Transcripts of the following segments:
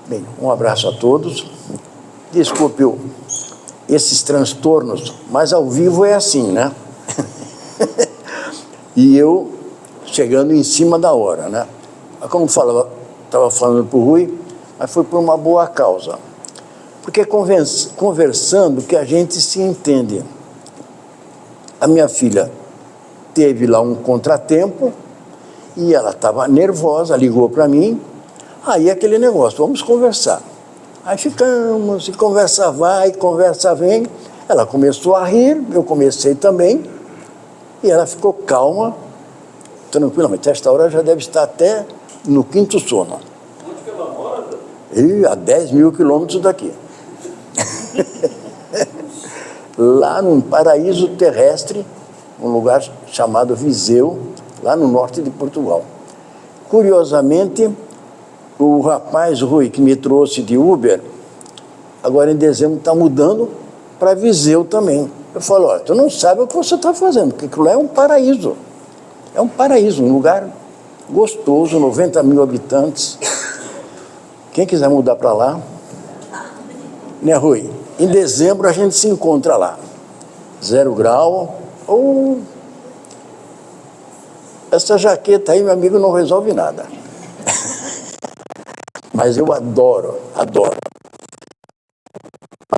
Bem, um abraço a todos. Desculpe esses transtornos, mas ao vivo é assim, né? E eu chegando em cima da hora, né? Como estava falando para o Rui, mas foi por uma boa causa. Porque conversando que a gente se entende. A minha filha teve lá um contratempo e ela estava nervosa, ligou para mim. Aí aquele negócio, vamos conversar. Aí ficamos, e conversa vai, conversa vem. Ela começou a rir, eu comecei também. E ela ficou calma, tranquilamente. Esta hora já deve estar até no quinto sono. Onde que ela mora? E a 10 mil quilômetros daqui. Lá num paraíso terrestre, um lugar chamado Viseu, lá no norte de Portugal. Curiosamente, o rapaz, Rui, que me trouxe de Uber, agora em dezembro está mudando para Viseu também. Eu falo, olha, tu não sabe o que você está fazendo, porque aquilo lá é um paraíso. É um paraíso, um lugar gostoso, 90 mil habitantes. Quem quiser mudar para lá, né, Rui? Em dezembro a gente se encontra lá. 0 grau, ou... Essa jaqueta aí, meu amigo, não resolve nada. Mas eu adoro.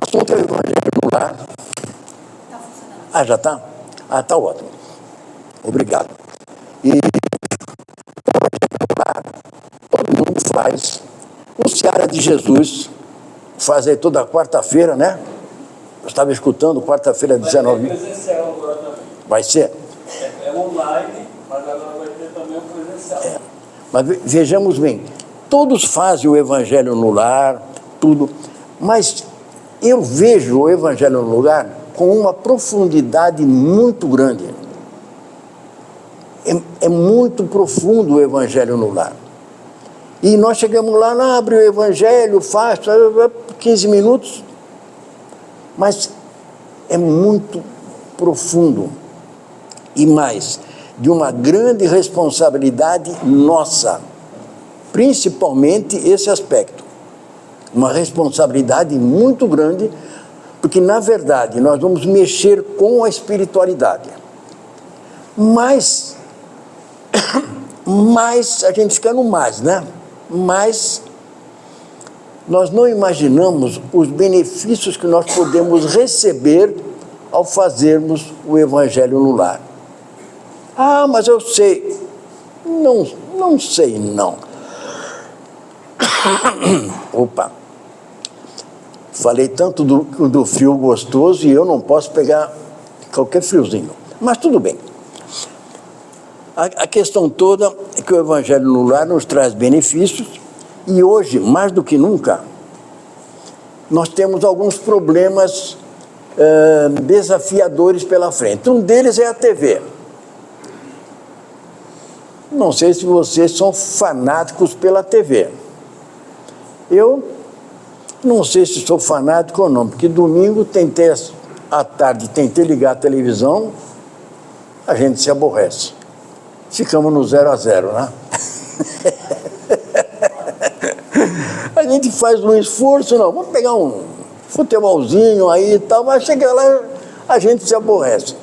Assunto é o evangelho no lar. Está funcionando. Ah, já está? Ah, está ótimo. Obrigado. E todo mundo faz. O Seara de Jesus faz aí toda quarta-feira, né? Eu estava escutando, quarta-feira, 19. Vai ter presencial agora também. Vai ser? É online, mas agora vai ter também o presencial. Mas vejamos bem, todos fazem o evangelho no lar, tudo, mas eu vejo o evangelho no lar com uma profundidade muito grande. É muito profundo o evangelho no lar. E nós chegamos lá, abre o evangelho, faz 15 minutos, mas é muito profundo. E mais, de uma grande responsabilidade nossa, principalmente esse aspecto. Uma responsabilidade muito grande, porque, na verdade, nós vamos mexer com a espiritualidade. Mas a gente fica no mais, né? Mas nós não imaginamos os benefícios que nós podemos receber ao fazermos o evangelho no lar. Ah, mas eu sei. Não sei, não. Opa. Falei tanto do frio gostoso e eu não posso pegar qualquer friozinho. Mas tudo bem. A questão toda é que o evangelho no lar nos traz benefícios e hoje, mais do que nunca, nós temos alguns problemas desafiadores pela frente. Um deles é a TV. Não sei se vocês são fanáticos pela TV. Eu não sei se sou fanático ou não, porque domingo à tarde tentei ligar a televisão, a gente se aborrece. Ficamos no 0-0, né? A gente faz um esforço, não, vamos pegar um futebolzinho aí e tal, mas chega lá, a gente se aborrece.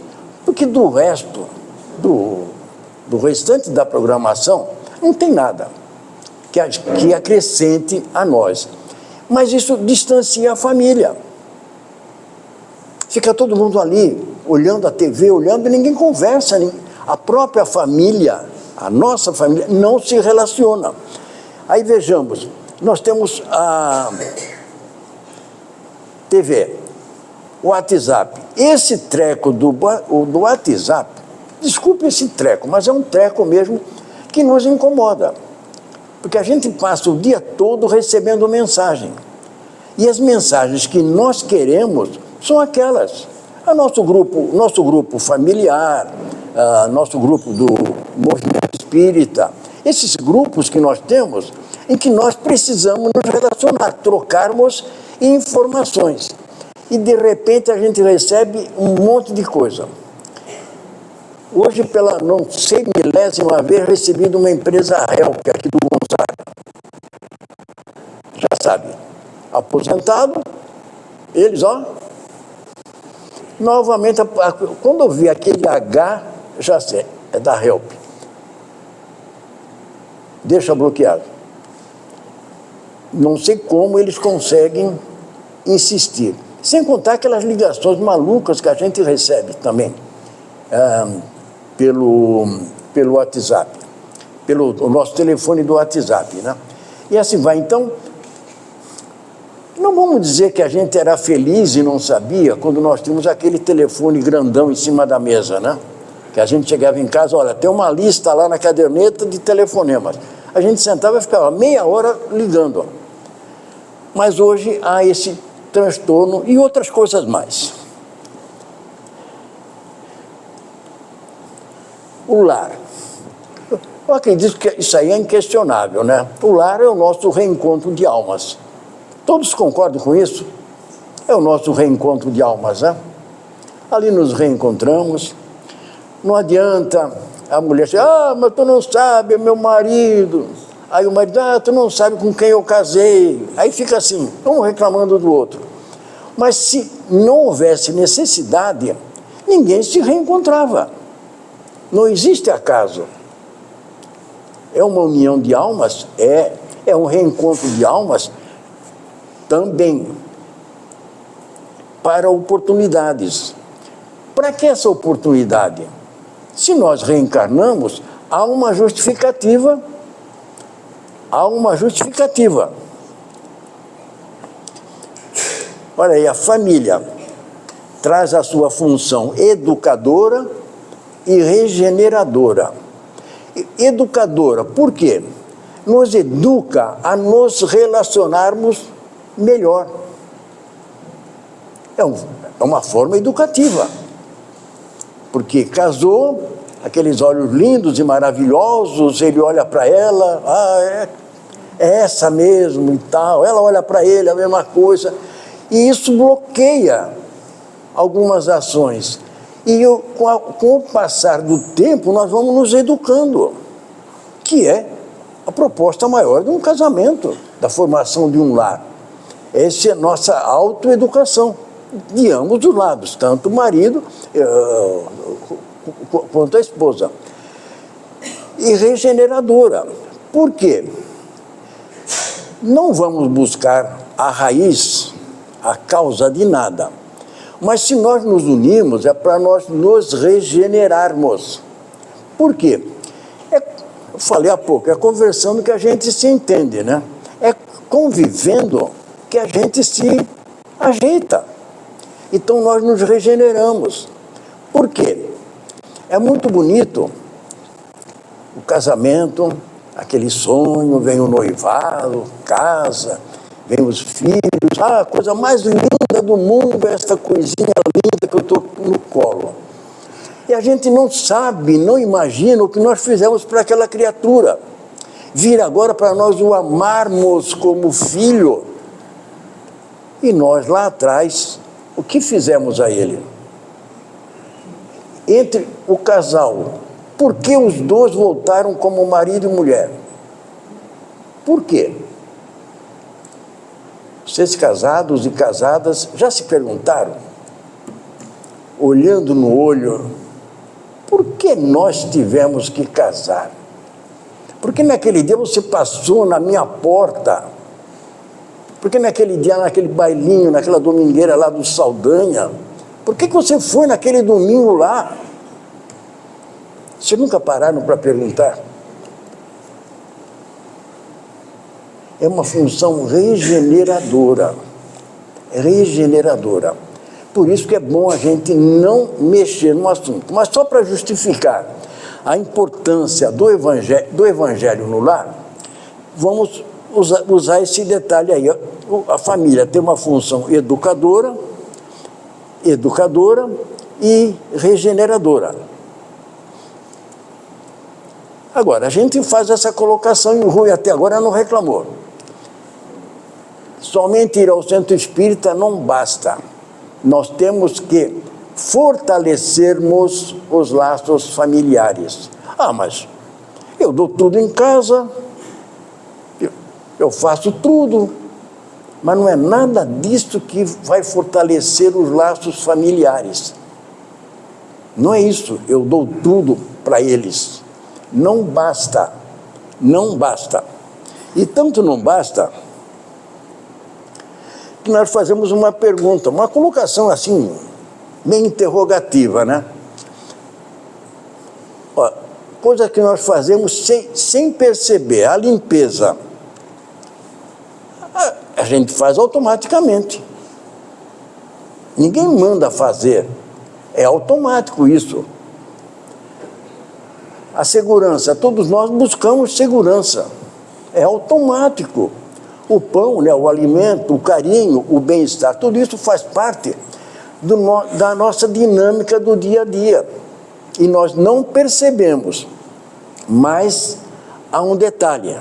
Porque do resto, do restante da programação, não tem nada que acrescente a nós. Mas isso distancia a família. Fica todo mundo ali, olhando a TV, olhando, e ninguém conversa. A própria família, a nossa família, não se relaciona. Aí vejamos, nós temos a TV, o WhatsApp. Esse treco do WhatsApp, desculpe esse treco, mas é um treco mesmo que nos incomoda. Porque a gente passa o dia todo recebendo mensagem. E as mensagens que nós queremos são aquelas. Nosso grupo familiar, nosso grupo do movimento espírita, esses grupos que nós temos, em que nós precisamos nos relacionar, trocarmos informações. E, de repente, a gente recebe um monte de coisa. Hoje, pela não sei milésima vez, recebi de uma empresa Help, aqui do Gonzaga. Já sabe, aposentado, eles, ó, novamente, quando eu vi aquele H, já sei, é da Help. Deixa bloqueado. Não sei como eles conseguem insistir. Sem contar aquelas ligações malucas que a gente recebe também pelo WhatsApp, pelo nosso telefone do WhatsApp, né? E assim vai. Então, não vamos dizer que a gente era feliz e não sabia quando nós tínhamos aquele telefone grandão em cima da mesa, né? Que a gente chegava em casa, olha, tem uma lista lá na caderneta de telefonemas. A gente sentava e ficava meia hora ligando. Mas hoje há esse transtorno e outras coisas mais. O lar. Eu acredito que isso aí é inquestionável, né? O lar é o nosso reencontro de almas. Todos concordam com isso? É o nosso reencontro de almas, né? Ali nos reencontramos. Não adianta a mulher dizer, mas tu não sabe, é meu marido. Aí o marido, tu não sabe com quem eu casei. Aí fica assim, um reclamando do outro. Mas se não houvesse necessidade, ninguém se reencontrava. Não existe acaso. É uma união de almas, é um reencontro de almas também para oportunidades. Para que essa oportunidade? Se nós reencarnamos, há uma justificativa. Olha aí, a família traz a sua função educadora e regeneradora. Educadora, por quê? Nos educa a nos relacionarmos melhor. É uma forma educativa. Porque casou, aqueles olhos lindos e maravilhosos, ele olha para ela, é essa mesmo e tal, ela olha para ele, a mesma coisa, e isso bloqueia algumas ações. E com o passar do tempo, nós vamos nos educando, que é a proposta maior de um casamento, da formação de um lar. Essa é a nossa autoeducação, de ambos os lados, tanto o marido quanto a esposa. E regeneradora. Por quê? Não vamos buscar a raiz, a causa de nada. Mas se nós nos unirmos, é para nós nos regenerarmos. Por quê? Eu falei há pouco, é conversando que a gente se entende, né? É convivendo que a gente se ajeita. Então nós nos regeneramos. Por quê? É muito bonito o casamento, aquele sonho, vem o noivado, casa, vem os filhos, a coisa mais linda do mundo é essa coisinha linda que eu estou no colo. E a gente não sabe, não imagina o que nós fizemos para aquela criatura. Vir agora para nós o amarmos como filho. E nós lá atrás, o que fizemos a ele? Entre o casal, por que os dois voltaram como marido e mulher? Por quê? Vocês casados e casadas já se perguntaram, olhando no olho, por que nós tivemos que casar? Porque naquele dia você passou na minha porta? Porque naquele dia, naquele bailinho, naquela domingueira lá do Saldanha, por que você foi naquele domingo lá? Vocês nunca pararam para perguntar? É uma função regeneradora. Regeneradora. Por isso que é bom a gente não mexer no assunto. Mas só para justificar a importância do evangelho no lar, vamos usar esse detalhe aí. A família tem uma função educadora e regeneradora. Agora, a gente faz essa colocação e o Rui até agora não reclamou. Somente ir ao centro espírita não basta. Nós temos que fortalecermos os laços familiares. Mas eu dou tudo em casa, eu faço tudo, Mas não é nada disso que vai fortalecer os laços familiares. Não é isso, eu dou tudo para eles. Não basta, não basta. E tanto não basta que nós fazemos uma pergunta, uma colocação assim, bem interrogativa, né? Ó, coisa que nós fazemos sem perceber, a limpeza. A gente faz automaticamente. Ninguém manda fazer. É automático isso. A segurança, todos nós buscamos segurança. É automático. O pão, né, o alimento, o carinho, o bem-estar, tudo isso faz parte da nossa dinâmica do dia a dia. E nós não percebemos. Mas há um detalhe.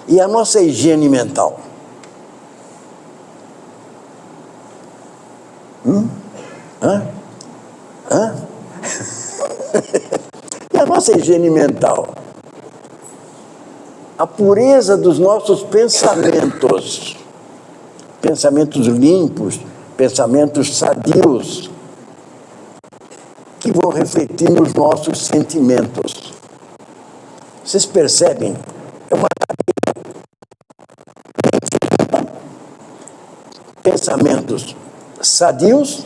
E a nossa higiene mental? E a nossa higiene mental? A pureza dos nossos pensamentos. Pensamentos limpos, pensamentos sadios, que vão refletir nos nossos sentimentos. Vocês percebem? É uma pensamentos sadios,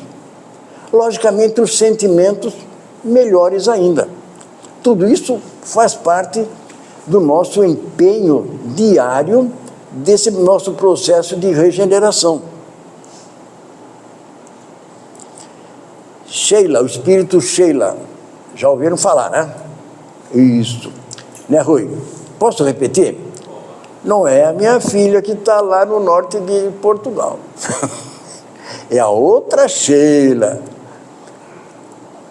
logicamente os sentimentos melhores ainda. Tudo isso faz parte do nosso empenho diário desse nosso processo de regeneração. Sheila, o espírito Sheila, já ouviram falar, né? Isso. Né, Rui? Posso repetir? Não é a minha filha que está lá no norte de Portugal. É a outra Sheila.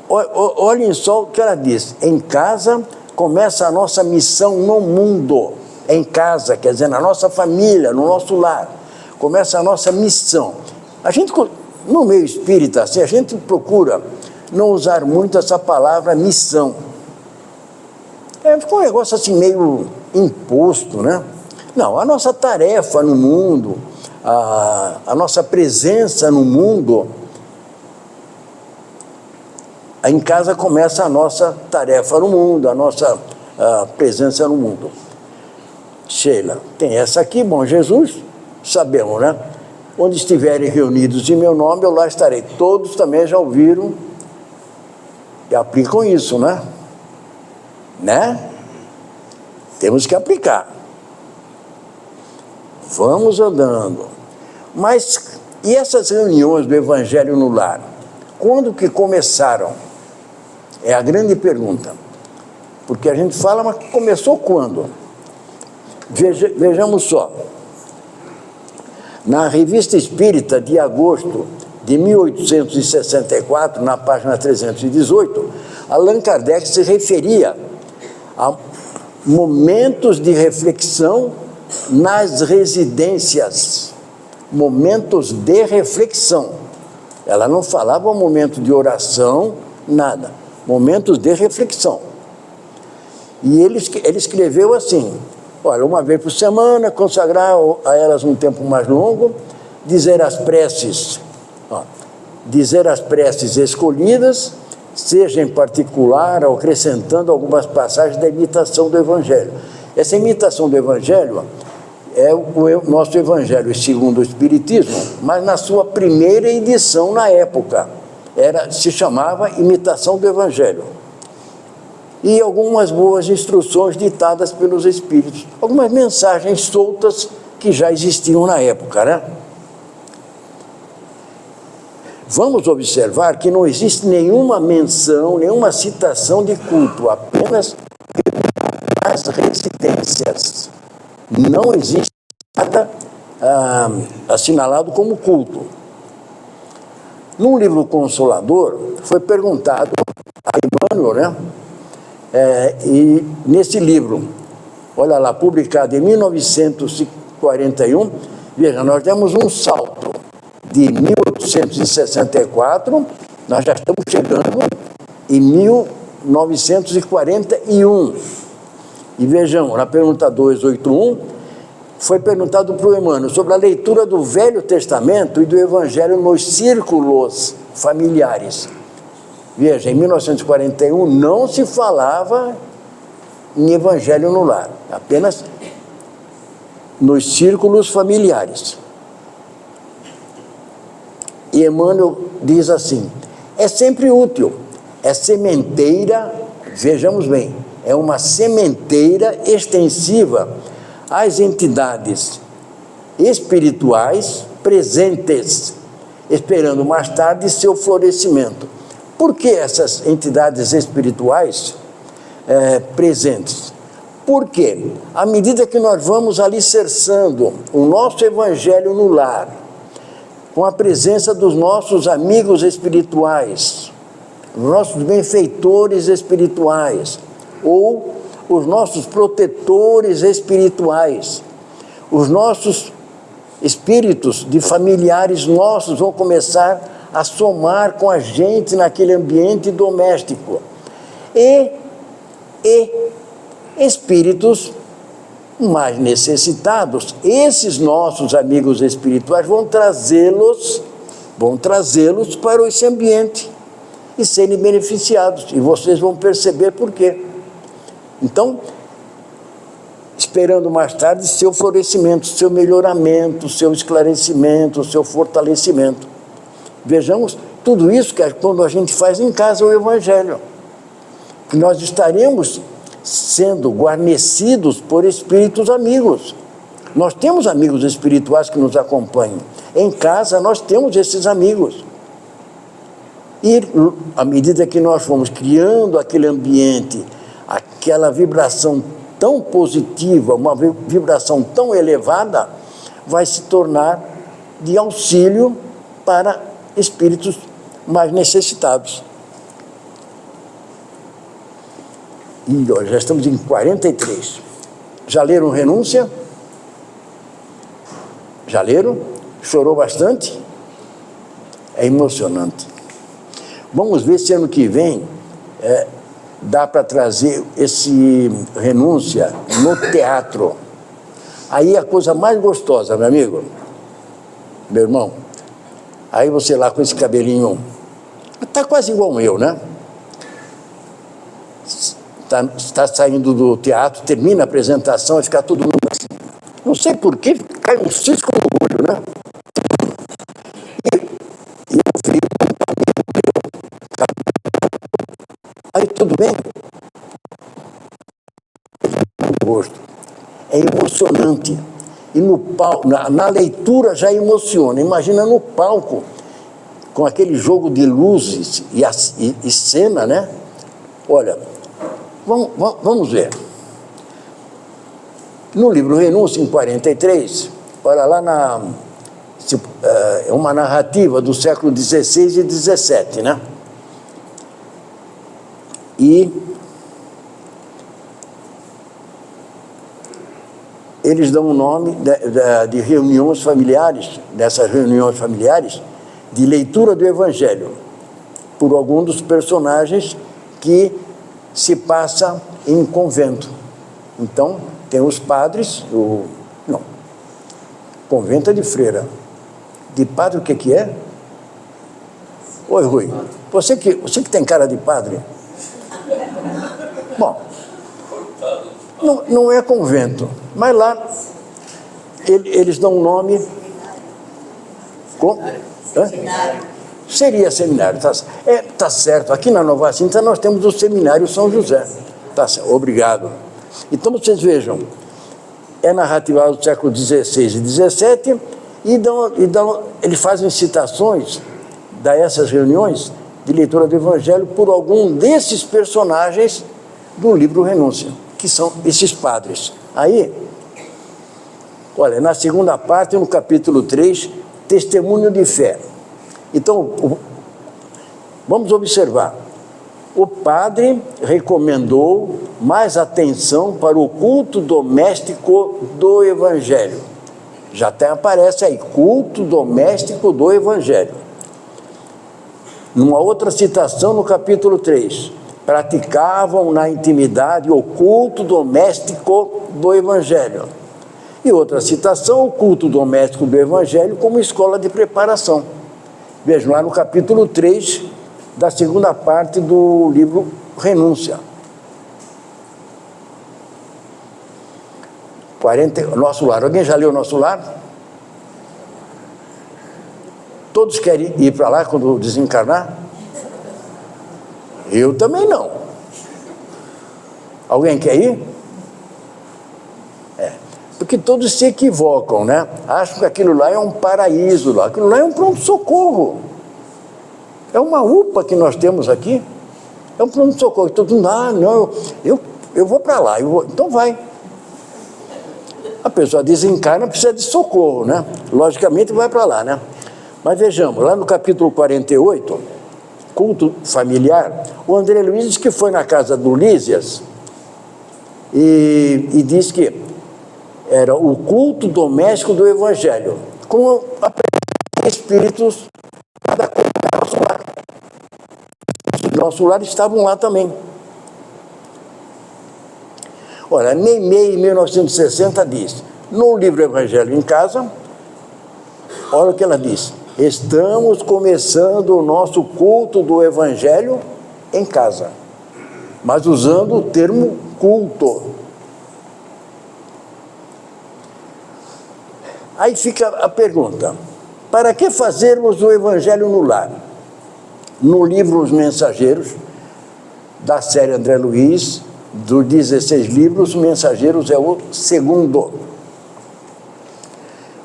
Olhem só o que ela diz. Em casa começa a nossa missão no mundo. Em casa, quer dizer, na nossa família, no nosso lar. Começa a nossa missão. A gente, no meio espírita, assim, a gente procura não usar muito essa palavra missão. Ficou um negócio assim meio imposto, né? Não, a nossa tarefa no mundo, a nossa presença no mundo, em casa começa a nossa tarefa no mundo, a nossa presença no mundo. Sheila, tem essa aqui, bom Jesus, sabemos, né? Onde estiverem reunidos em meu nome, eu lá estarei. Todos também já ouviram e aplicam isso, né? Né? Temos que aplicar. Vamos andando. Mas, e essas reuniões do Evangelho no lar? Quando que começaram? É a grande pergunta. Porque a gente fala, mas começou quando? Vejamos só. Na Revista Espírita de agosto de 1864, na página 318, Allan Kardec se referia a momentos de reflexão nas residências. Momentos de reflexão. Ela não falava momento de oração, nada. Momentos de reflexão. E ele escreveu assim: olha, uma vez por semana, consagrar a elas um tempo mais longo, dizer as preces escolhidas, seja em particular, acrescentando algumas passagens da imitação do Evangelho. Essa imitação do Evangelho é o nosso Evangelho segundo o Espiritismo, mas na sua primeira edição na época, se chamava Imitação do Evangelho. E algumas boas instruções ditadas pelos Espíritos, algumas mensagens soltas que já existiam na época, né? Vamos observar que não existe nenhuma menção, nenhuma citação de culto, apenas as residências. Não existe nada assinalado como culto. Num livro Consolador, foi perguntado a Emmanuel, né? E nesse livro, olha lá, publicado em 1941, veja, nós temos um salto de 1864, nós já estamos chegando em 1941. E vejam, na pergunta 281, foi perguntado para o Emmanuel sobre a leitura do Velho Testamento e do Evangelho nos círculos familiares. Veja, em 1941 não se falava em Evangelho no lar, apenas nos círculos familiares. E Emmanuel diz assim: é sempre útil, é sementeira, vejamos bem, é uma sementeira extensiva às entidades espirituais presentes, esperando mais tarde seu florescimento. Por que essas entidades espirituais presentes? Porque, à medida que nós vamos alicerçando o nosso evangelho no lar, com a presença dos nossos amigos espirituais, os nossos benfeitores espirituais, ou os nossos protetores espirituais, os nossos espíritos de familiares nossos vão começar a somar com a gente naquele ambiente doméstico. E espíritos mais necessitados, esses nossos amigos espirituais vão trazê-los para esse ambiente e serem beneficiados. E vocês vão perceber por quê. Então, esperando mais tarde seu florescimento, seu melhoramento, seu esclarecimento, seu fortalecimento. Vejamos tudo isso que é quando a gente faz em casa o Evangelho. Que nós estaremos sendo guarnecidos por espíritos amigos. Nós temos amigos espirituais que nos acompanham. Em casa nós temos esses amigos. E à medida que nós fomos criando aquele ambiente, aquela vibração tão positiva, uma vibração tão elevada, vai se tornar de auxílio para espíritos mais necessitados. E já estamos em 43. Já leram Renúncia? Já leram? Chorou bastante? É emocionante. Vamos ver se ano que vem dá para trazer esse Renúncia no teatro. Aí a coisa mais gostosa, meu amigo, meu irmão, aí você lá com esse cabelinho, está quase igual o meu, né? Está saindo do teatro, termina a apresentação e fica todo mundo assim. Não sei por que cai um cisco no olho, né? E eu vi aí tudo bem? O rosto. É emocionante. E no palco, na leitura já emociona. Imagina no palco, com aquele jogo de luzes e cena, né? Olha, vamos ver. No livro Renúncia, em 43, olha lá é uma narrativa do século XVI e XVII, né? E eles dão o nome de reuniões familiares, dessas reuniões familiares, de leitura do Evangelho, por algum dos personagens que se passa em convento. Então, tem os padres, convento é de freira. De padre o que é? Oi, Rui, você que tem cara de padre? Bom, não é convento, mas lá eles dão um nome. Seminário. Seria seminário, tá certo. Aqui na Nova Cinta nós temos o Seminário São José. Tá certo, obrigado. Então vocês vejam, é narrativa do século XVI e XVII eles fazem citações dessas reuniões de leitura do Evangelho por algum desses personagens do livro Renúncia, que são esses padres. Aí, olha, na segunda parte, no capítulo 3, testemunho de fé. Então, vamos observar. O padre recomendou mais atenção para o culto doméstico do Evangelho. Já até aparece aí, culto doméstico do Evangelho. Numa outra citação, no capítulo 3, praticavam na intimidade o culto doméstico do Evangelho. E outra citação, o culto doméstico do Evangelho como escola de preparação. Vejam lá no capítulo 3 da segunda parte do livro Renúncia. Nosso Lar. Alguém já leu Nosso Lar? Todos querem ir para lá quando desencarnar? Eu também não. Alguém quer ir? Porque todos se equivocam, né? Acham que aquilo lá é um paraíso, lá. Aquilo lá é um pronto-socorro. É uma UPA que nós temos aqui. É um pronto-socorro. Todo mundo, não, eu vou para lá. Então vai. A pessoa desencarna, precisa de socorro, né? Logicamente vai para lá, né? Mas vejamos, lá no capítulo 48, culto familiar, o André Luiz diz que foi na casa do Lísias e diz que era o culto doméstico do Evangelho, com a presença de espíritos da nosso lar. Os nossos lares estavam lá também. Olha, Meimei, em 1960, diz, no livro Evangelho em Casa, olha o que ela diz: estamos começando o nosso culto do Evangelho em casa, mas usando o termo culto. Aí fica a pergunta: para que fazermos o Evangelho no lar? No livro Os Mensageiros, da série André Luiz, dos 16 livros, Mensageiros é o segundo.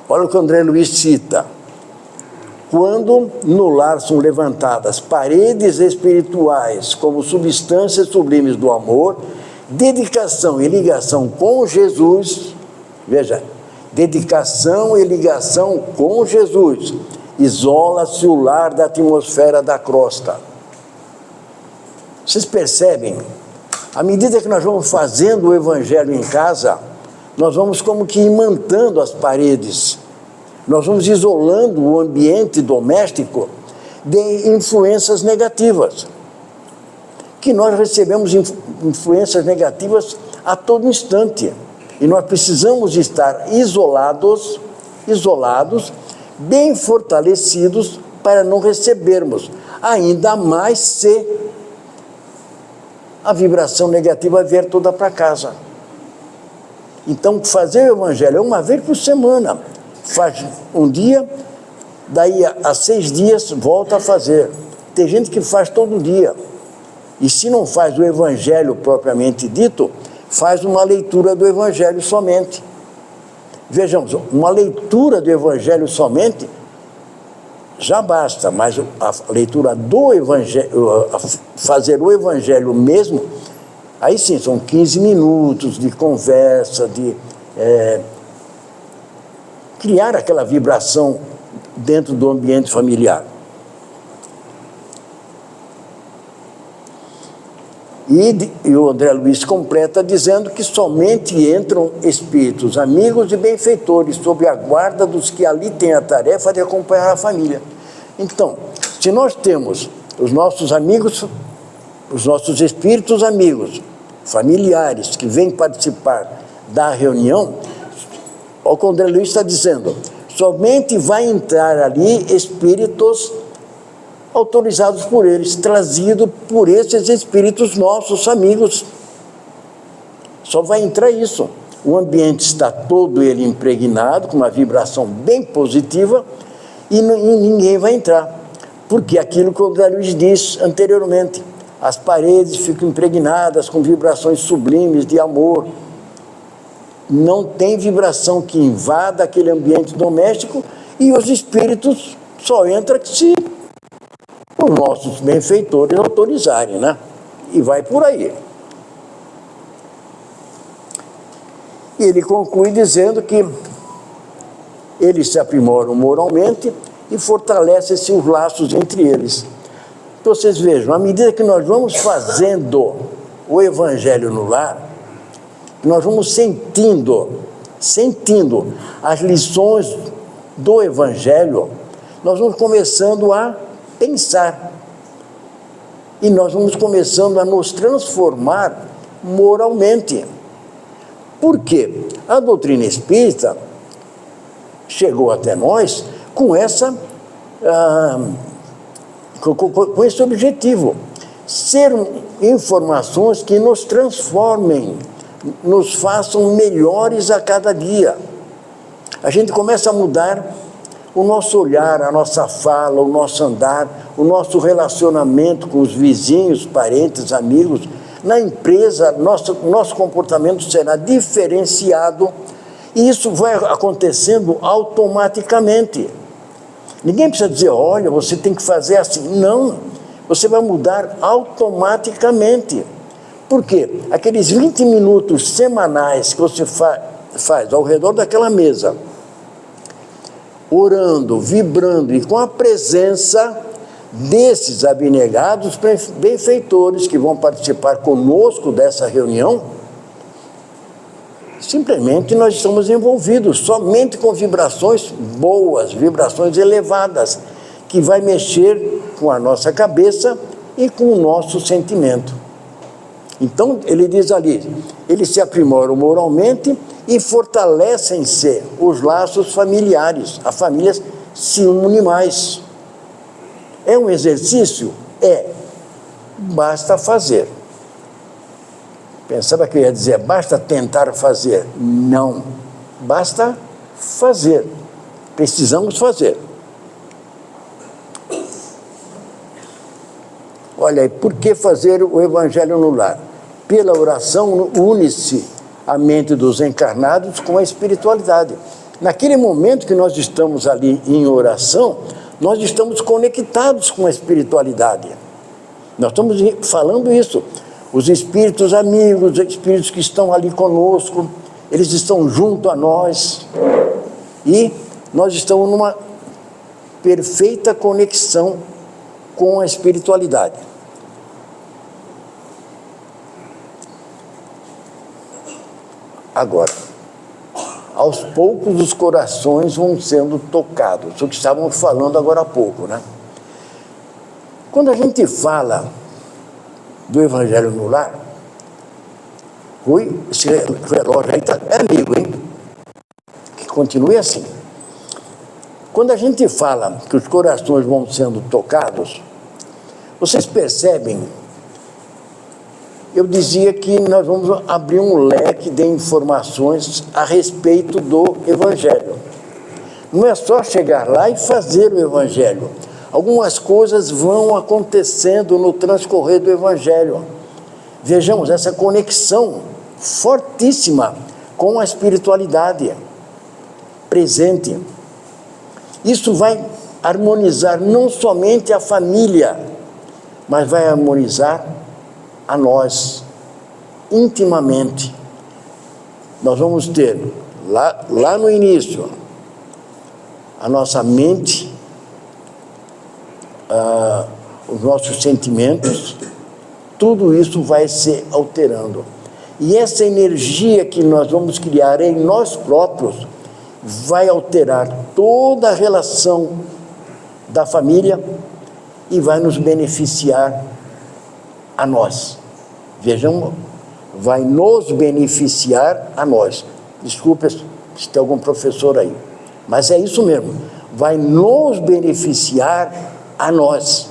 Olha o que o André Luiz cita: quando no lar são levantadas paredes espirituais como substâncias sublimes do amor, dedicação e ligação com Jesus, veja, dedicação e ligação com Jesus, isola-se o lar da atmosfera da crosta. Vocês percebem? À medida que nós vamos fazendo o Evangelho em casa, nós vamos como que imantando as paredes, nós vamos isolando o ambiente doméstico de influências negativas, que nós recebemos influências negativas a todo instante, e nós precisamos estar isolados, bem fortalecidos, para não recebermos, ainda mais se a vibração negativa vier toda para casa. Então, fazer o Evangelho é uma vez por semana. Faz um dia, daí a 6 dias volta a fazer. Tem gente que faz todo dia. E se não faz o Evangelho propriamente dito, faz uma leitura do Evangelho somente. Vejamos, uma leitura do Evangelho somente já basta, mas a leitura do Evangelho, fazer o Evangelho mesmo, aí sim, são 15 minutos de conversa, de criar aquela vibração dentro do ambiente familiar. E o André Luiz completa dizendo que somente entram espíritos amigos e benfeitores sob a guarda dos que ali têm a tarefa de acompanhar a família. Então, se nós temos os nossos amigos, os nossos espíritos amigos, familiares, que vêm participar da reunião, o que o André Luiz está dizendo, somente vai entrar ali espíritos autorizados por eles, trazidos por esses espíritos nossos amigos. Só vai entrar isso. O ambiente está todo ele impregnado, com uma vibração bem positiva, e ninguém vai entrar. Porque aquilo que o André Luiz disse anteriormente, as paredes ficam impregnadas com vibrações sublimes de amor. Não tem vibração que invada aquele ambiente doméstico, e os espíritos só entram se os nossos benfeitores autorizarem, né? E vai por aí. E ele conclui dizendo que eles se aprimoram moralmente e fortalecem-se os laços entre eles. Então, vocês vejam, à medida que nós vamos fazendo o Evangelho no lar, nós vamos sentindo as lições do Evangelho, nós vamos começando a pensar. E nós vamos começando a nos transformar moralmente. Por quê? A doutrina espírita chegou até nós com esse objetivo: ser informações que nos transformem, nos façam melhores a cada dia. A gente começa a mudar o nosso olhar, a nossa fala, o nosso andar, o nosso relacionamento com os vizinhos, parentes, amigos. Na empresa, nosso comportamento será diferenciado e isso vai acontecendo automaticamente. Ninguém precisa dizer, olha, você tem que fazer assim. Não, você vai mudar automaticamente. Por quê? Aqueles 20 minutos semanais que você faz ao redor daquela mesa, orando, vibrando e com a presença desses abnegados benfeitores que vão participar conosco dessa reunião, simplesmente nós estamos envolvidos somente com vibrações boas, vibrações elevadas, que vai mexer com a nossa cabeça e com o nosso sentimento. Então, ele diz ali, eles se aprimoram moralmente e fortalecem-se os laços familiares. A família se une mais. É um exercício? É. Basta fazer. Pensava que eu ia dizer, basta tentar fazer. Não. Basta fazer. Precisamos fazer. Olha, e por que fazer o Evangelho no lar? Pela oração une-se a mente dos encarnados com a espiritualidade. Naquele momento que nós estamos ali em oração, nós estamos conectados com a espiritualidade. Nós estamos falando isso. Os espíritos amigos, os espíritos que estão ali conosco, eles estão junto a nós. E nós estamos numa perfeita conexão com a espiritualidade. Agora, aos poucos os corações vão sendo tocados, o que estávamos falando agora há pouco, né? Quando a gente fala do Evangelho no lar, Rui, esse relógio aí é amigo, hein? Que continue assim. Quando a gente fala que os corações vão sendo tocados, vocês percebem, eu dizia que nós vamos abrir um leque de informações a respeito do Evangelho. Não é só chegar lá e fazer o Evangelho. Algumas coisas vão acontecendo no transcorrer do Evangelho. Vejamos essa conexão fortíssima com a espiritualidade presente. Isso vai harmonizar não somente a família, mas vai harmonizar a nós, intimamente. Nós vamos ter, lá no início, a nossa mente, os nossos sentimentos, tudo isso vai se alterando. E essa energia que nós vamos criar em nós próprios vai alterar toda a relação da família e vai nos beneficiar a nós. Vejam, vai nos beneficiar a nós. Desculpe se tem algum professor aí, mas é isso mesmo. Vai nos beneficiar a nós.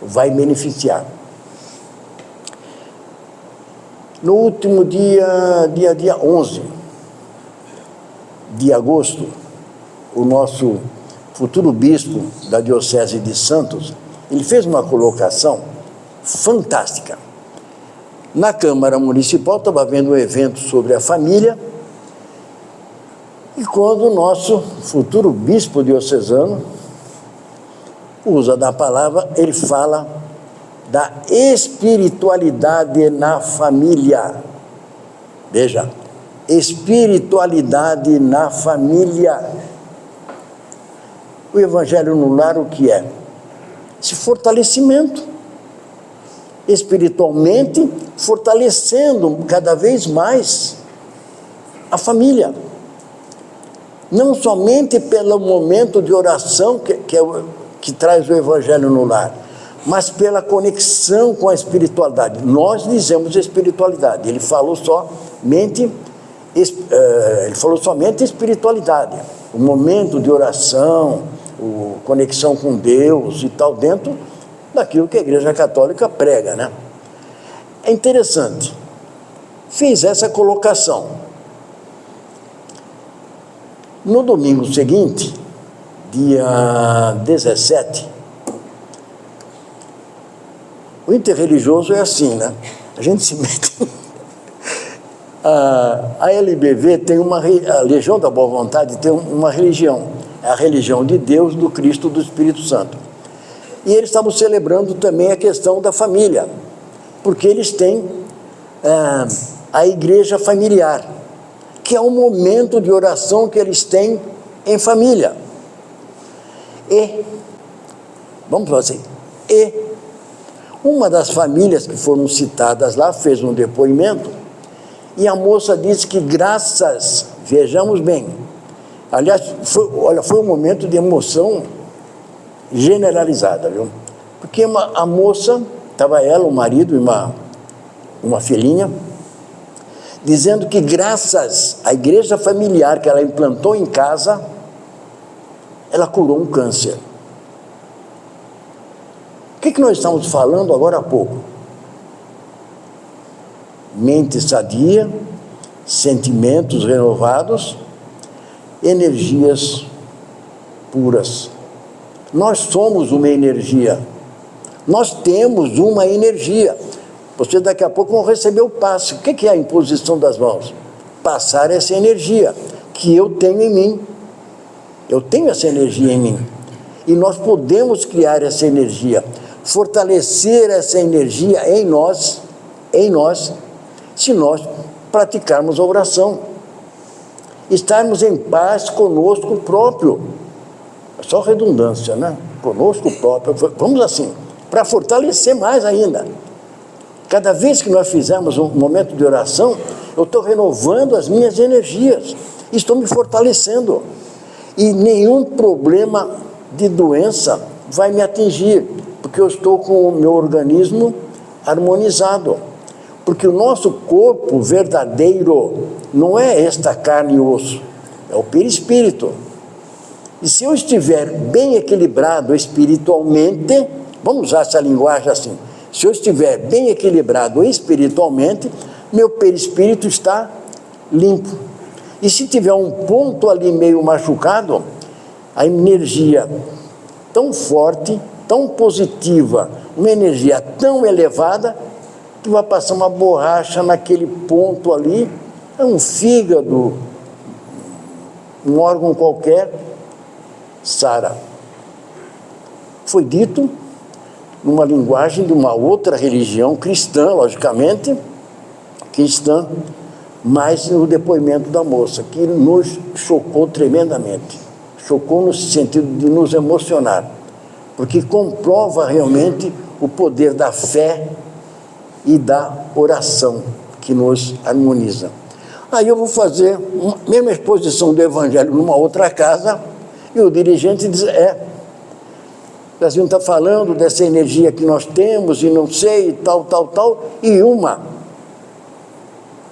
Vai beneficiar. No último dia 11 de agosto, o nosso futuro bispo da Diocese de Santos, ele fez uma colocação fantástica. Na Câmara Municipal estava havendo um evento sobre a família e quando o nosso futuro bispo diocesano usa da palavra, ele fala da espiritualidade na família. Veja, espiritualidade na família. O Evangelho no lar, o que é? Esse fortalecimento. Espiritualmente, fortalecendo cada vez mais a família. Não somente pelo momento de oração que traz o Evangelho no lar, mas pela conexão com a espiritualidade. Nós dizemos espiritualidade, ele falou somente espiritualidade, o momento de oração, a conexão com Deus e tal, dentro daquilo que a Igreja Católica prega, né? É interessante, fiz essa colocação. No domingo seguinte, dia 17, o interreligioso é assim, né? A gente se mete... A LBV tem a Legião da Boa Vontade tem uma religião, é a religião de Deus, do Cristo, do Espírito Santo. E eles estavam celebrando também a questão da família, porque eles têm a igreja familiar, que é um momento de oração que eles têm em família. Vamos fazer, uma das famílias que foram citadas lá fez um depoimento, e a moça disse que vejamos bem, aliás, foi um momento de emoção generalizada, viu? Porque a moça, estava ela, o marido e uma filhinha, dizendo que graças à igreja familiar que ela implantou em casa, ela curou um câncer. O que nós estamos falando agora há pouco? Mente sadia, sentimentos renovados, energias puras. Nós somos uma energia, nós temos uma energia. Vocês daqui a pouco vão receber o passe. O que é a imposição das mãos? Passar essa energia que eu tenho em mim. Eu tenho essa energia em mim. E nós podemos criar essa energia, fortalecer essa energia em nós, se nós praticarmos a oração. Estarmos em paz conosco próprio. É só redundância, né? Conosco próprio. Vamos assim, para fortalecer mais ainda. Cada vez que nós fizermos um momento de oração, eu estou renovando as minhas energias, estou me fortalecendo. E nenhum problema de doença vai me atingir, porque eu estou com o meu organismo harmonizado. Porque o nosso corpo verdadeiro não é esta carne e osso, é o perispírito. E se eu estiver bem equilibrado espiritualmente, vamos usar essa linguagem assim, se eu estiver bem equilibrado espiritualmente, meu perispírito está limpo. E se tiver um ponto ali meio machucado, a energia tão forte, tão positiva, uma energia tão elevada, que vai passar uma borracha naquele ponto ali, é um fígado, um órgão qualquer, sara. Foi dito numa linguagem de uma outra religião cristã, logicamente, cristã, mas no depoimento da moça, que nos chocou tremendamente. Chocou no sentido de nos emocionar, porque comprova realmente o poder da fé e da oração que nos harmoniza. Aí eu vou fazer uma mesma exposição do Evangelho numa outra casa, e o dirigente diz, o Brasil está falando dessa energia que nós temos, e não sei, e tal, e uma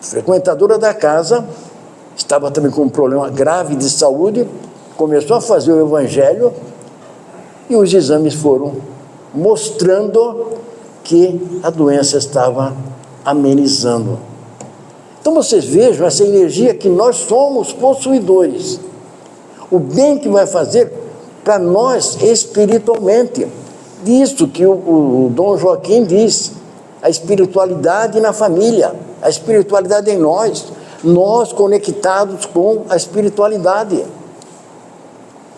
frequentadora da casa, estava também com um problema grave de saúde, começou a fazer o Evangelho, e os exames foram mostrando que a doença estava amenizando. Então vocês vejam essa energia que nós somos possuidores, o bem que vai fazer para nós espiritualmente. Disso que o Dom Joaquim diz, a espiritualidade na família, a espiritualidade em nós conectados com a espiritualidade.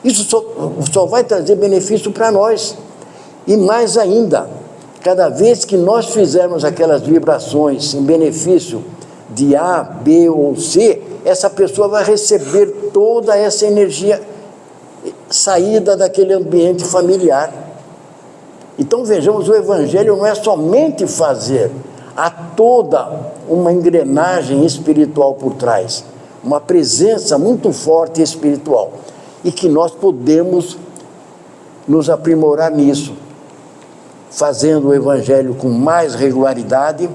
Isso só vai trazer benefício para nós. E mais ainda, cada vez que nós fizermos aquelas vibrações em benefício de A, B ou C, essa pessoa vai receber toda essa energia saída daquele ambiente familiar. Então vejamos, o Evangelho não é somente fazer, há toda uma engrenagem espiritual por trás, uma presença muito forte espiritual, e que nós podemos nos aprimorar nisso. fazendo o evangelho com mais regularidade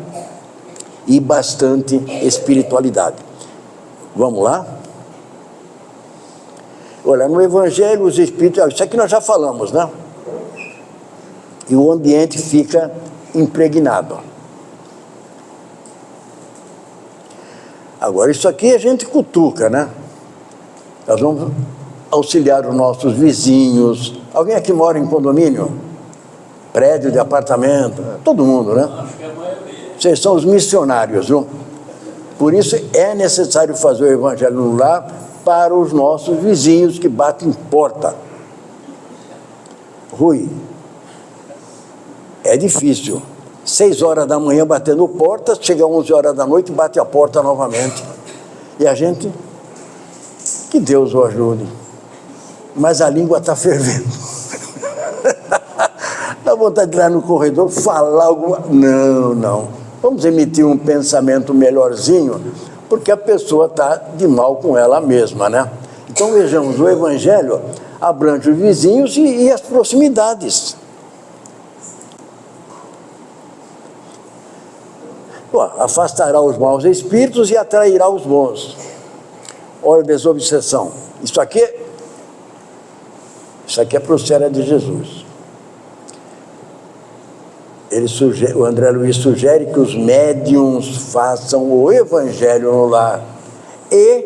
e bastante espiritualidade. Vamos lá? Olha, no evangelho os espíritos, isso aqui nós já falamos, né? E o ambiente fica impregnado. Agora, isso aqui a gente cutuca, né? Nós vamos auxiliar os nossos vizinhos. Alguém aqui mora em condomínio? Prédio de apartamento? Todo mundo, né? Acho que é a maioria. Vocês são os missionários, viu? Por isso é necessário fazer o evangelho no lar para os nossos vizinhos que batem porta. Rui, é difícil. 6 horas da manhã batendo porta, chega 11 horas da noite e bate a porta novamente. E a gente, que Deus o ajude. Mas a língua está fervendo. Dá vontade de ir lá no corredor, falar alguma... Não. Vamos emitir um pensamento melhorzinho, porque a pessoa está de mal com ela mesma, né? Então, vejamos, o evangelho abrange os vizinhos e as proximidades. Afastará os maus espíritos e atrairá os bons. Olha a desobsessão. Isso aqui é procera de Jesus. O André Luiz sugere que os médiuns façam o evangelho no lar e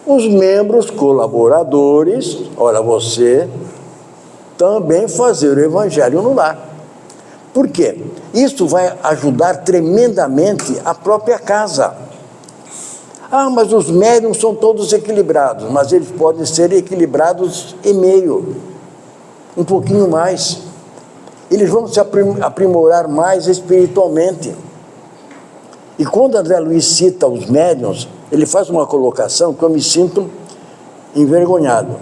os membros colaboradores, olha você, também fazer o evangelho no lar. Por quê? Isso vai ajudar tremendamente a própria casa. Ah, mas os médiuns são todos equilibrados, mas eles podem ser equilibrados e meio, um pouquinho mais. Eles vão se aprimorar mais espiritualmente. E quando André Luiz cita os médiuns, ele faz uma colocação que eu me sinto envergonhado.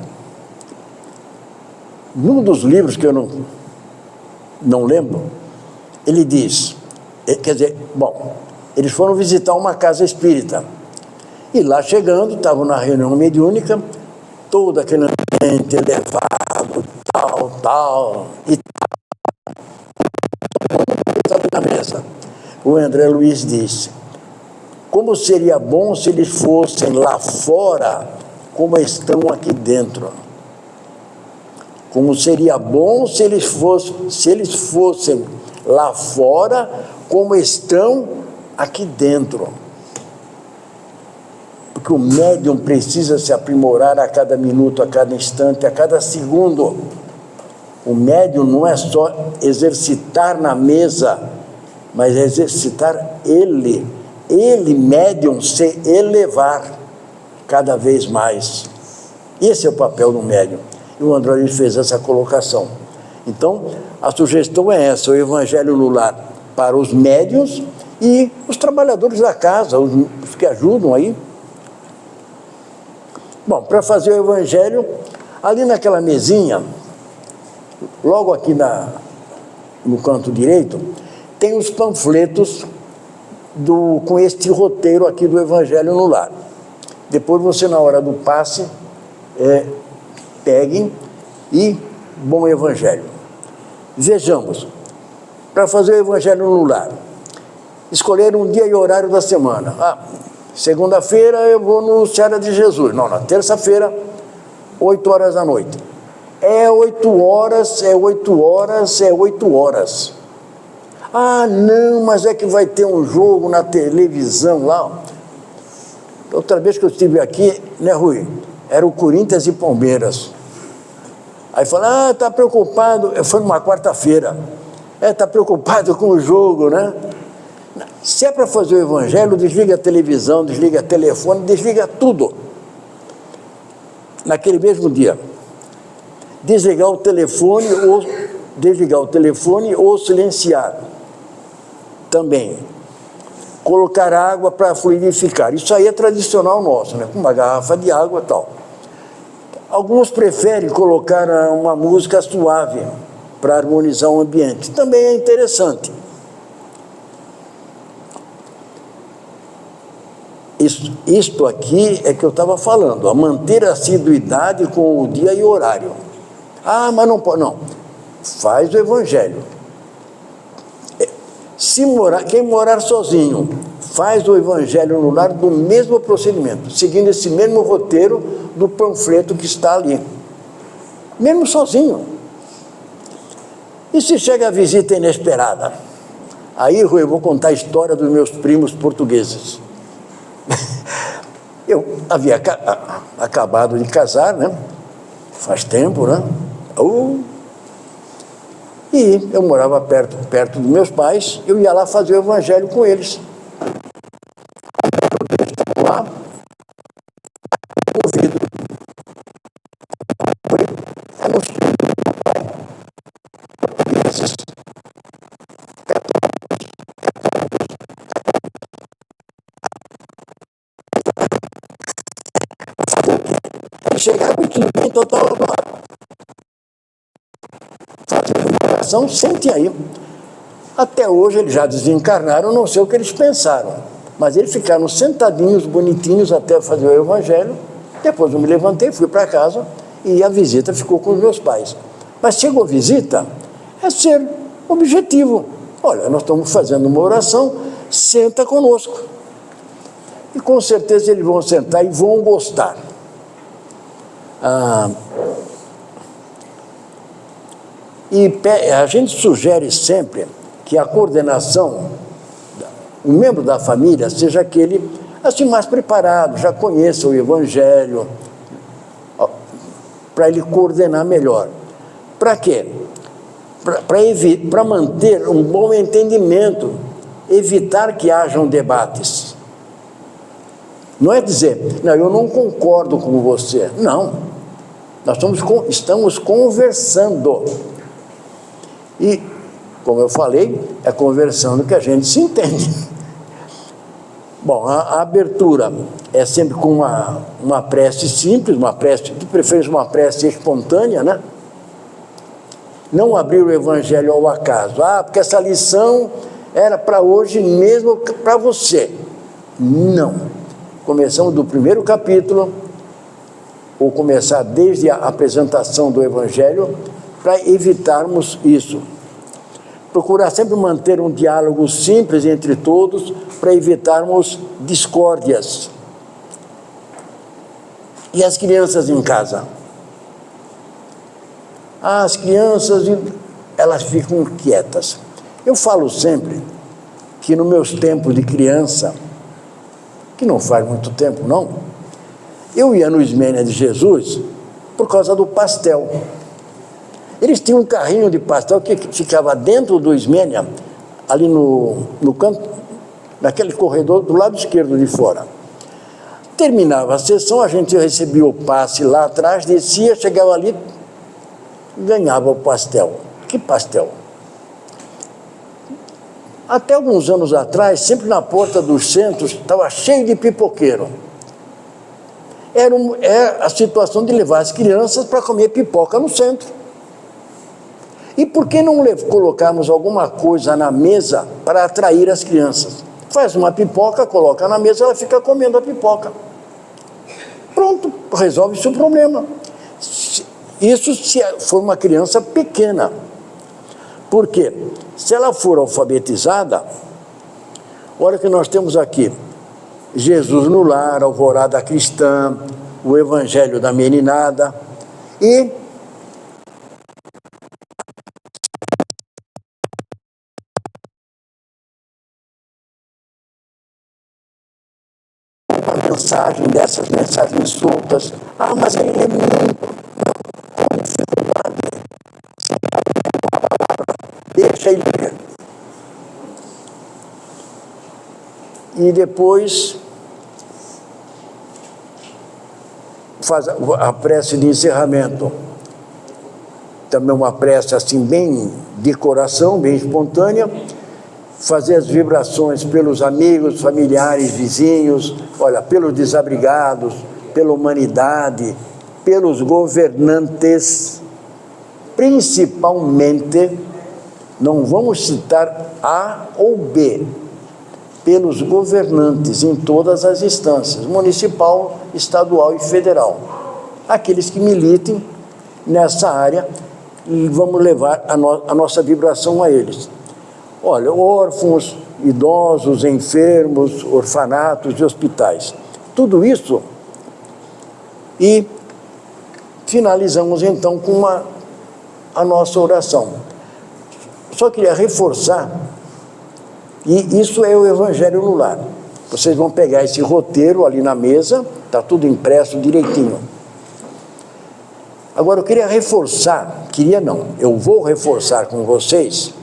Num dos livros que eu não lembro, ele diz, quer dizer, eles foram visitar uma casa espírita. E lá chegando, estavam na reunião mediúnica, todo aquele ambiente elevado, tal, e na mesa. O André Luiz disse: como seria bom se eles fossem lá fora como estão aqui dentro. Como seria bom se eles fossem lá fora como estão aqui dentro. Porque o médium precisa se aprimorar a cada minuto, a cada instante, a cada segundo. O médium não é só exercitar na mesa, mas exercitar ele, médium, se elevar cada vez mais. Esse é o papel do médium. E o André Luiz fez essa colocação. Então, a sugestão é essa, o evangelho no lar para os médiuns e os trabalhadores da casa, os que ajudam aí. Bom, para fazer o evangelho, ali naquela mesinha, logo aqui no canto direito, tem os panfletos com este roteiro aqui do Evangelho no Lar. Depois você, na hora do passe, peguem e bom Evangelho. Vejamos, para fazer o Evangelho no Lar, escolher um dia e horário da semana. Segunda-feira eu vou no Seara de Jesus. Não, na terça-feira, 8 horas da noite. É 8 horas. Ah, não, mas é que vai ter um jogo na televisão lá. Outra vez que eu estive aqui, né, Rui? Era o Corinthians e Palmeiras. Aí fala, está preocupado. Foi numa quarta-feira. Está preocupado com o jogo, né? Se é para fazer o evangelho, desliga a televisão, desliga o telefone, desliga tudo. Naquele mesmo dia. Desligar o telefone ou silenciar. Também. Colocar água para fluidificar. Isso aí é tradicional nosso, né? Com uma garrafa de água e tal. Alguns preferem colocar uma música suave para harmonizar o ambiente. Também é interessante. Isto aqui é que eu estava falando, a manter a assiduidade com o dia e o horário. Ah, mas não pode. Não. Faz o evangelho. Quem morar sozinho faz o evangelho no lar do mesmo procedimento, seguindo esse mesmo roteiro do panfleto que está ali. Mesmo sozinho. E se chega a visita inesperada? Aí, Rui, eu vou contar a história dos meus primos portugueses. Eu havia acabado de casar, né? Faz tempo, né? E eu morava perto dos meus pais, eu ia lá fazer o evangelho com eles. Lá, ouvido. Chegava e tudo bem, total. Fazia sente aí. Até hoje eles já desencarnaram, não sei o que eles pensaram. Mas eles ficaram sentadinhos, bonitinhos, até fazer o evangelho. Depois eu me levantei, fui para casa e a visita ficou com os meus pais. Mas chegou a visita, é ser objetivo. Olha, nós estamos fazendo uma oração, senta conosco. E com certeza eles vão sentar e vão gostar. E a gente sugere sempre que a coordenação, o membro da família, seja aquele assim mais preparado, já conheça o evangelho, para ele coordenar melhor. Para quê? Para manter um bom entendimento, evitar que hajam debates. Não é dizer, não, eu não concordo com você. Não. Nós estamos conversando. E, como eu falei, é conversando que a gente se entende. Bom, a abertura é sempre com uma prece simples, uma prece, de preferência uma prece espontânea, né? Não abrir o evangelho ao acaso. Porque essa lição era para hoje mesmo, para você. Não. Começamos do primeiro capítulo, ou começar desde a apresentação do evangelho, para evitarmos isso. Procurar sempre manter um diálogo simples entre todos, para evitarmos discórdias. E as crianças em casa? As crianças, elas ficam quietas. Eu falo sempre que nos meus tempos de criança, que não faz muito tempo não, eu ia no Ismênia de Jesus por causa do pastel. Eles tinham um carrinho de pastel que ficava dentro do Ismênia, ali no canto, naquele corredor do lado esquerdo de fora. Terminava a sessão, a gente recebia o passe lá atrás, descia, chegava ali, ganhava o pastel. Que pastel? Até alguns anos atrás, sempre na porta dos centros, estava cheio de pipoqueiro. Era a situação de levar as crianças para comer pipoca no centro. E por que não colocarmos alguma coisa na mesa para atrair as crianças? Faz uma pipoca, coloca na mesa, ela fica comendo a pipoca. Pronto, resolve-se o problema. Isso se for uma criança pequena. Por quê? Se ela for alfabetizada, olha que nós temos aqui Jesus no lar, alvorada cristã, o evangelho da meninada e uma mensagem dessas mensagens soltas. Mas ele é muito com dificuldade. Deixa ele ler. E depois faz a prece de encerramento. Também uma prece assim bem de coração, bem espontânea. Fazer as vibrações pelos amigos, familiares, vizinhos, olha, pelos desabrigados, pela humanidade, pelos governantes, principalmente, não vamos citar A ou B, pelos governantes em todas as instâncias, municipal, estadual e federal. Aqueles que militem nessa área, e vamos levar a nossa vibração a eles. Olha, órfãos, idosos, enfermos, orfanatos e hospitais. Tudo isso. E finalizamos então com a nossa oração. Só queria reforçar, e isso é o Evangelho no Lar. Vocês vão pegar esse roteiro ali na mesa, está tudo impresso direitinho. Agora eu queria reforçar, eu vou reforçar com vocês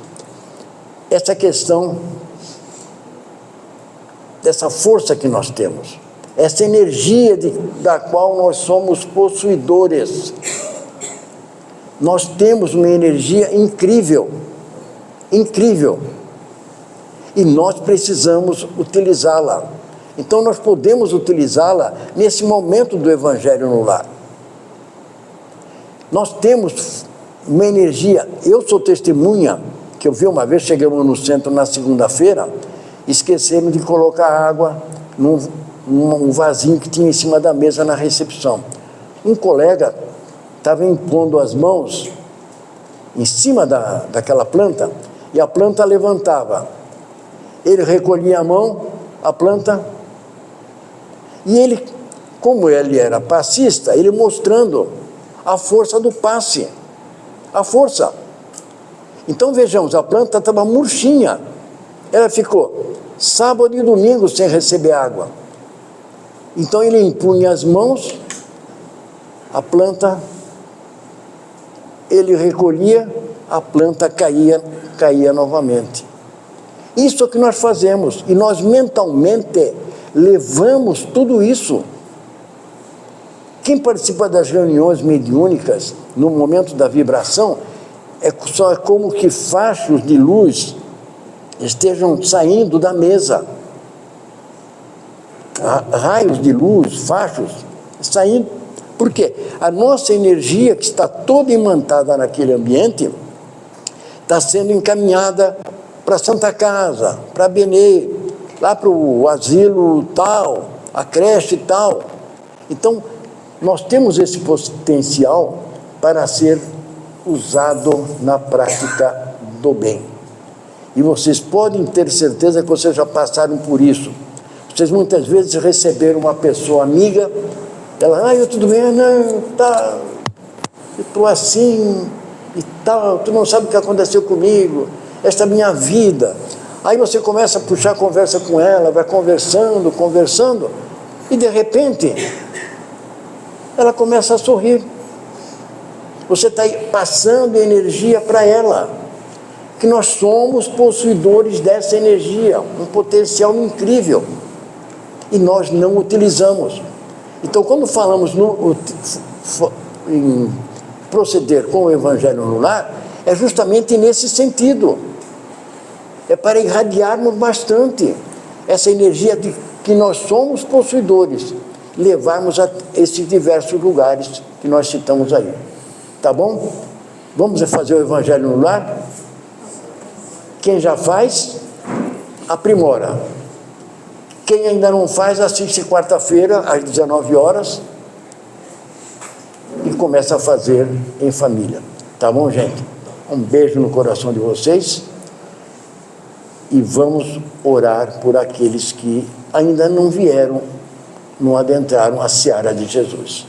essa questão dessa força que nós temos, essa energia da qual nós somos possuidores. Nós temos uma energia incrível, incrível, e nós precisamos utilizá-la. Então nós podemos utilizá-la nesse momento do Evangelho no Lar. Nós temos uma energia, eu sou testemunha, que eu vi uma vez, chegamos no centro na segunda-feira, esqueceram de colocar água num vasinho que tinha em cima da mesa na recepção. Um colega estava impondo as mãos em cima daquela planta, e a planta levantava. Ele recolhia a mão, a planta, e ele, como ele era passista, ele mostrando a força do passe, a força. Então vejamos, a planta estava murchinha, ela ficou sábado e domingo sem receber água. Então ele impunha as mãos, a planta, ele recolhia, a planta caía novamente. Isso é o que nós fazemos, e nós mentalmente levamos tudo isso. Quem participa das reuniões mediúnicas, no momento da vibração, só como que fachos de luz estejam saindo da mesa. Raios de luz, fachos, saindo. Por quê? A nossa energia, que está toda imantada naquele ambiente, está sendo encaminhada para a Santa Casa, para a Benê, lá para o asilo tal, a creche tal. Então, nós temos esse potencial para ser usado na prática do bem. E vocês podem ter certeza que vocês já passaram por isso. Vocês muitas vezes receberam uma pessoa amiga, ela, eu tudo bem, não, tá, eu estou assim e tal, tu não sabe o que aconteceu comigo, esta é a minha vida. Aí você começa a puxar a conversa com ela, vai conversando, e de repente ela começa a sorrir. Você está passando energia para ela, que nós somos possuidores dessa energia, um potencial incrível, e nós não utilizamos. Então, quando falamos em proceder com o Evangelho no Lar, é justamente nesse sentido. É para irradiarmos bastante essa energia de que nós somos possuidores, levarmos a esses diversos lugares que nós citamos aí. Tá bom? Vamos fazer o Evangelho no Lar? Quem já faz, aprimora. Quem ainda não faz, assiste quarta-feira, às 19 horas, e começa a fazer em família. Tá bom, gente? Um beijo no coração de vocês, e vamos orar por aqueles que ainda não vieram, não adentraram a seara de Jesus.